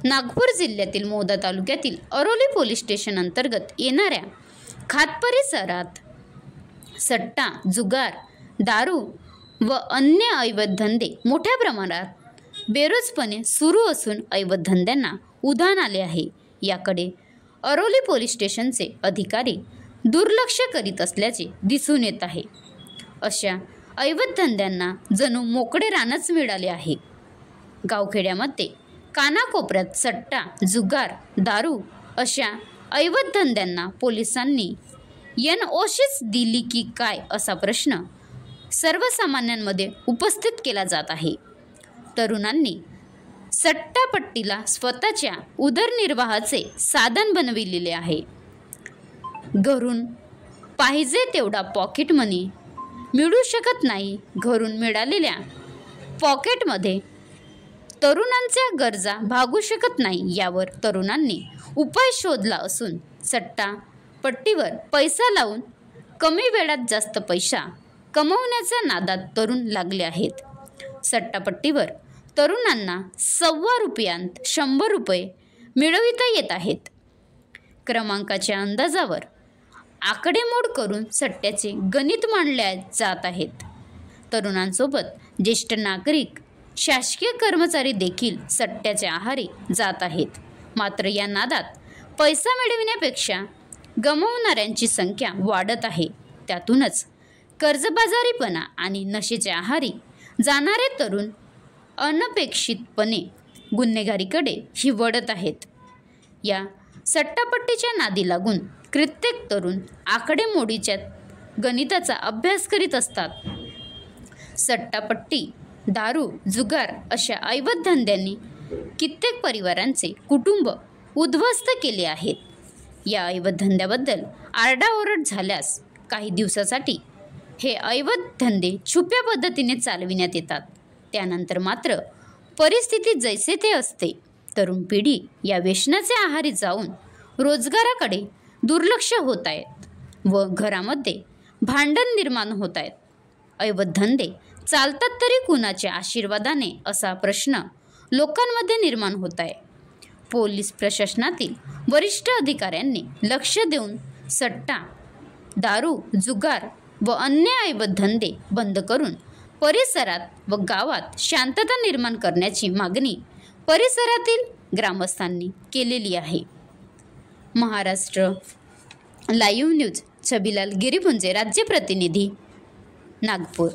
नागपूर जिल्ह्यातील मोदा तालुक्यातील Aroli police station अंतर्गत येणाऱ्या खात परिसरात सट्टा, जुगार, दारू व अन्य अवैध धंदे मोठ्या प्रमाणात बेरोजपणे सुरू असून अवैध धंद्यांना उधाण आले आहे। याकडे अरोली पोलीस स्टेशनचे अधिकारी दुर्लक्ष करीत असल्याचे दिसून येत आहे। अशा अवैध धंद्यांना जणू मोकळे रानच मिळाले आहे। गावखेड्यामध्ये कानाकोपऱ्यात सट्टा, जुगार, दारू अशा अवैध धंद्यांना पोलिसांनी NOCच दिली की काय असा प्रश्न सर्वसामान्यांमध्ये उपस्थित केला जात आहे। तरुणांनी सट्टापट्टीला स्वतःच्या उदरनिर्वाहाचे साधन बनविलेले आहे। घरून पाहिजे तेवढा पॉकेट मनी मिळू शकत नाही। घरून मिळालेल्या पॉकेटमध्ये तरुणांच्या गरजा भागू शकत नाही। यावर तरुणांनी उपाय शोधला असून सट्टापट्टीवर पैसा लावून कमी वेळात जास्त पैसा कमवण्याच्या नादात तरुण लागले आहेत। सट्टापट्टीवर तरुणांना ₹1.25 100 रुपये मिळविता येत आहेत। क्रमांकाच्या अंदाजावर आकडेमोड करून सट्ट्याचे गणित मांडले जात आहेत। तरुणांसोबत ज्येष्ठ नागरिक, शासकीय कर्मचारी देखील सट्ट्याच्या आहारी जात आहेत। मात्र या नादात पैसा मिळविण्यापेक्षा गमावणाऱ्यांची संख्या वाढत आहे। त्यातूनच कर्जबाजारीपणा आणि नशेच्या आहारी जाणारे तरुण अनपेक्षितपणे गुन्हेगारीकडे वळत आहेत। या सट्टापट्टीच्या नादी लागून कित्येक तरुण आकडेमोडीच्या गणिताचा अभ्यास करीत असतात। सट्टापट्टी, दारू, जुगार अशा अवैध धंद्यांनी कित्येक परिवारांचे कुटुंब उद्ध्वस्त केले आहेत। या अवैध धंद्याबद्दल आरडाओरड झाल्यास काही दिवसासाठी हे अवैध धंदे छुप्या पद्धतीने चालविण्यात येतात। त्यानंतर मात्र परिस्थिती जैसे ते असते। तरुण पिढी या व्यसनाच्या आहारी जाऊन रोजगाराकडे दुर्लक्ष होत आहेत व घरामध्ये भांडण निर्माण होत आहेत। अवैध धंदे चालतात तरी कुणाच्या आशीर्वादाने असा प्रश्न लोकांमध्ये निर्माण होत आहे। पोलीस प्रशासनातील वरिष्ठ अधिकाऱ्यांनी लक्ष देऊन सट्टा, दारू, जुगार व अन्य अवैध धंदे बंद करून परिसरात व गावात शांतता निर्माण करण्याची मागणी परिसरातील ग्रामस्थांनी केलेली आहे। महाराष्ट्र लाईव्ह न्यूज छबिलाल गिरीपुंजे, राज्य प्रतिनिधी, नागपूर।